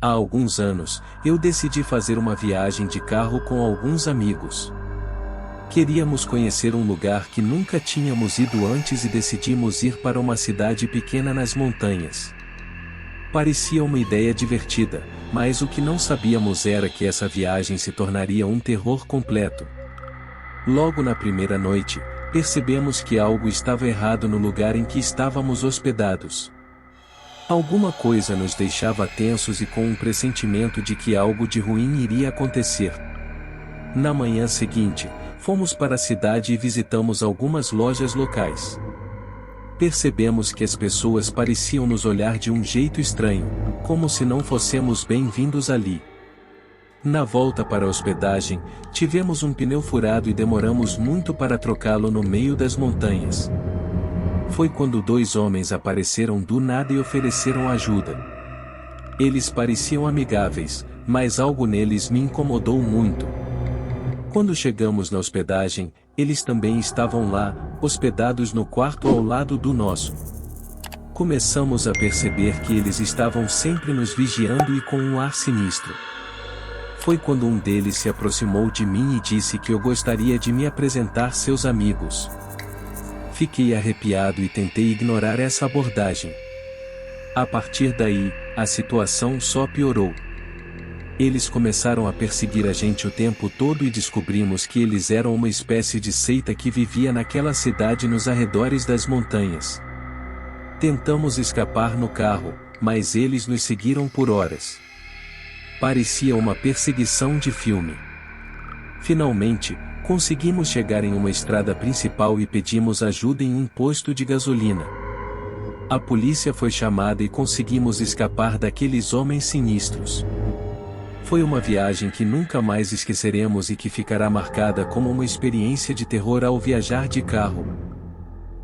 Há alguns anos, eu decidi fazer uma viagem de carro com alguns amigos. Queríamos conhecer um lugar que nunca tínhamos ido antes e decidimos ir para uma cidade pequena nas montanhas. Parecia uma ideia divertida, mas o que não sabíamos era que essa viagem se tornaria um terror completo. Logo na primeira noite, percebemos que algo estava errado no lugar em que estávamos hospedados. Alguma coisa nos deixava tensos e com um pressentimento de que algo de ruim iria acontecer. Na manhã seguinte, fomos para a cidade e visitamos algumas lojas locais. Percebemos que as pessoas pareciam nos olhar de um jeito estranho, como se não fossemos bem-vindos ali. Na volta para a hospedagem, tivemos um pneu furado e demoramos muito para trocá-lo no meio das montanhas. Foi quando dois homens apareceram do nada e ofereceram ajuda. Eles pareciam amigáveis, mas algo neles me incomodou muito. Quando chegamos na hospedagem, eles também estavam lá, hospedados no quarto ao lado do nosso. Começamos a perceber que eles estavam sempre nos vigiando e com um ar sinistro. Foi quando um deles se aproximou de mim e disse que eu gostaria de me apresentar seus amigos. Fiquei arrepiado e tentei ignorar essa abordagem. A partir daí, a situação só piorou. Eles começaram a perseguir a gente o tempo todo e descobrimos que eles eram uma espécie de seita que vivia naquela cidade nos arredores das montanhas. Tentamos escapar no carro, mas eles nos seguiram por horas. Parecia uma perseguição de filme. Finalmente, conseguimos chegar em uma estrada principal e pedimos ajuda em um posto de gasolina. A polícia foi chamada e conseguimos escapar daqueles homens sinistros. Foi uma viagem que nunca mais esqueceremos e que ficará marcada como uma experiência de terror ao viajar de carro.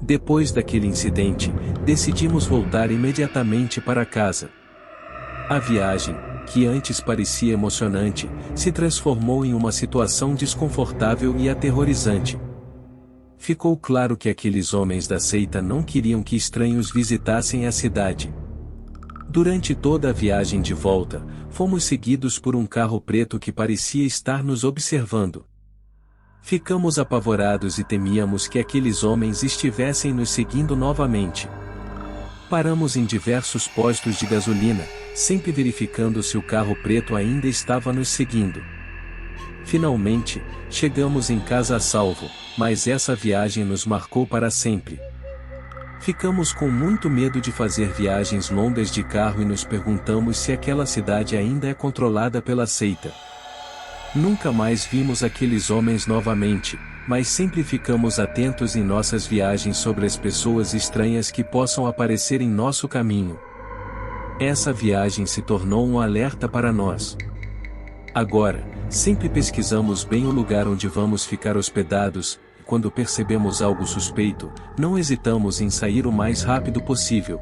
Depois daquele incidente, decidimos voltar imediatamente para casa. A viagem, que antes parecia emocionante, se transformou em uma situação desconfortável e aterrorizante. Ficou claro que aqueles homens da seita não queriam que estranhos visitassem a cidade. Durante toda a viagem de volta, fomos seguidos por um carro preto que parecia estar nos observando. Ficamos apavorados e temíamos que aqueles homens estivessem nos seguindo novamente. Paramos em diversos postos de gasolina, sempre verificando se o carro preto ainda estava nos seguindo. Finalmente, chegamos em casa a salvo, mas essa viagem nos marcou para sempre. Ficamos com muito medo de fazer viagens longas de carro e nos perguntamos se aquela cidade ainda é controlada pela seita. Nunca mais vimos aqueles homens novamente, mas sempre ficamos atentos em nossas viagens sobre as pessoas estranhas que possam aparecer em nosso caminho. Essa viagem se tornou um alerta para nós. Agora, sempre pesquisamos bem o lugar onde vamos ficar hospedados, e quando percebemos algo suspeito, não hesitamos em sair o mais rápido possível.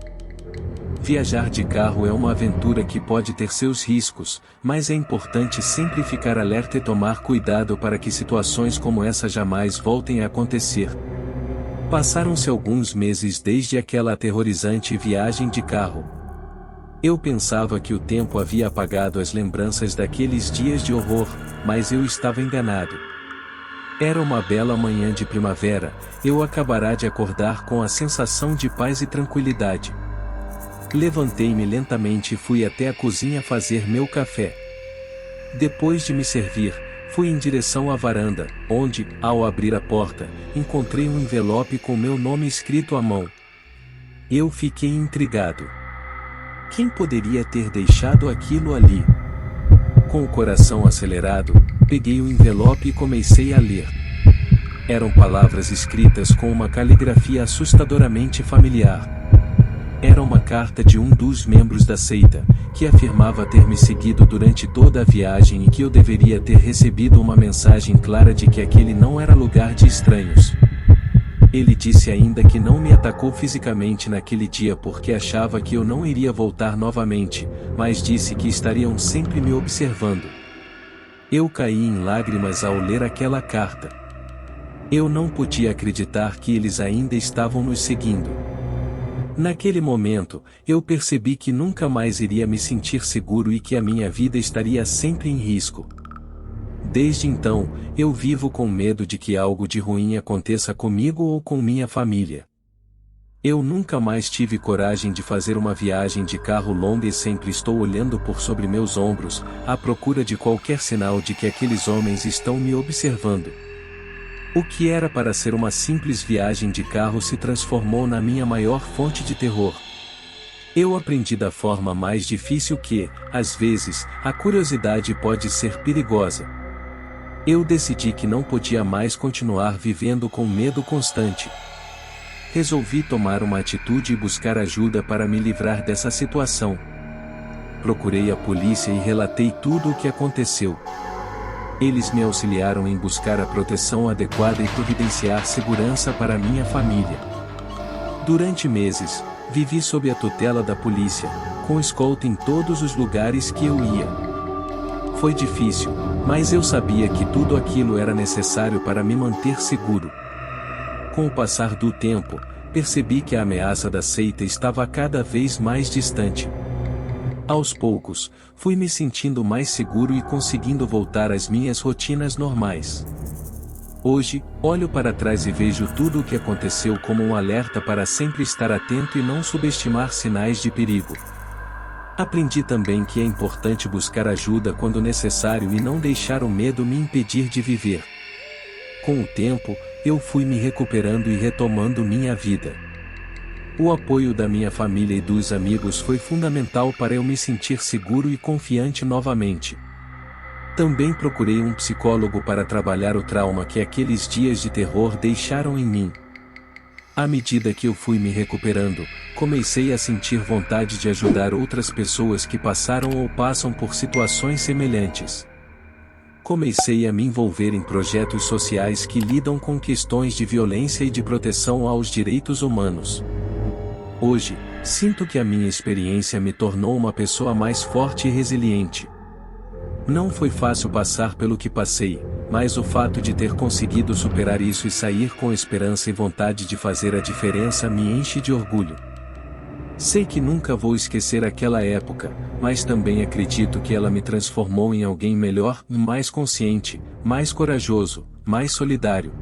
Viajar de carro é uma aventura que pode ter seus riscos, mas é importante sempre ficar alerta e tomar cuidado para que situações como essa jamais voltem a acontecer. Passaram-se alguns meses desde aquela aterrorizante viagem de carro. Eu pensava que o tempo havia apagado as lembranças daqueles dias de horror, mas eu estava enganado. Era uma bela manhã de primavera, eu acabara de acordar com a sensação de paz e tranquilidade. Levantei-me lentamente e fui até a cozinha fazer meu café. Depois de me servir, fui em direção à varanda, onde, ao abrir a porta, encontrei um envelope com meu nome escrito à mão. Eu fiquei intrigado. Quem poderia ter deixado aquilo ali? Com o coração acelerado, peguei o envelope e comecei a ler. Eram palavras escritas com uma caligrafia assustadoramente familiar. Era uma carta de um dos membros da seita, que afirmava ter me seguido durante toda a viagem e que eu deveria ter recebido uma mensagem clara de que aquele não era lugar de estranhos. Ele disse ainda que não me atacou fisicamente naquele dia porque achava que eu não iria voltar novamente, mas disse que estariam sempre me observando. Eu caí em lágrimas ao ler aquela carta. Eu não podia acreditar que eles ainda estavam nos seguindo. Naquele momento, eu percebi que nunca mais iria me sentir seguro e que a minha vida estaria sempre em risco. Desde então, eu vivo com medo de que algo de ruim aconteça comigo ou com minha família. Eu nunca mais tive coragem de fazer uma viagem de carro longa e sempre estou olhando por sobre meus ombros, à procura de qualquer sinal de que aqueles homens estão me observando. O que era para ser uma simples viagem de carro se transformou na minha maior fonte de terror. Eu aprendi da forma mais difícil que, às vezes, a curiosidade pode ser perigosa. Eu decidi que não podia mais continuar vivendo com medo constante. Resolvi tomar uma atitude e buscar ajuda para me livrar dessa situação. Procurei a polícia e relatei tudo o que aconteceu. Eles me auxiliaram em buscar a proteção adequada e providenciar segurança para minha família. Durante meses, vivi sob a tutela da polícia, com escolta em todos os lugares que eu ia. Foi difícil, mas eu sabia que tudo aquilo era necessário para me manter seguro. Com o passar do tempo, percebi que a ameaça da seita estava cada vez mais distante. Aos poucos, fui me sentindo mais seguro e conseguindo voltar às minhas rotinas normais. Hoje, olho para trás e vejo tudo o que aconteceu como um alerta para sempre estar atento e não subestimar sinais de perigo. Aprendi também que é importante buscar ajuda quando necessário e não deixar o medo me impedir de viver. Com o tempo, eu fui me recuperando e retomando minha vida. O apoio da minha família e dos amigos foi fundamental para eu me sentir seguro e confiante novamente. Também procurei um psicólogo para trabalhar o trauma que aqueles dias de terror deixaram em mim. À medida que eu fui me recuperando, comecei a sentir vontade de ajudar outras pessoas que passaram ou passam por situações semelhantes. Comecei a me envolver em projetos sociais que lidam com questões de violência e de proteção aos direitos humanos. Hoje, sinto que a minha experiência me tornou uma pessoa mais forte e resiliente. Não foi fácil passar pelo que passei, mas o fato de ter conseguido superar isso e sair com esperança e vontade de fazer a diferença me enche de orgulho. Sei que nunca vou esquecer aquela época, mas também acredito que ela me transformou em alguém melhor, mais consciente, mais corajoso, mais solidário.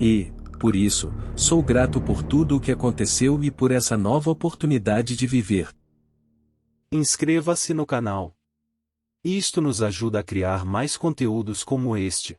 E, por isso, sou grato por tudo o que aconteceu e por essa nova oportunidade de viver. Inscreva-se no canal. Isto nos ajuda a criar mais conteúdos como este.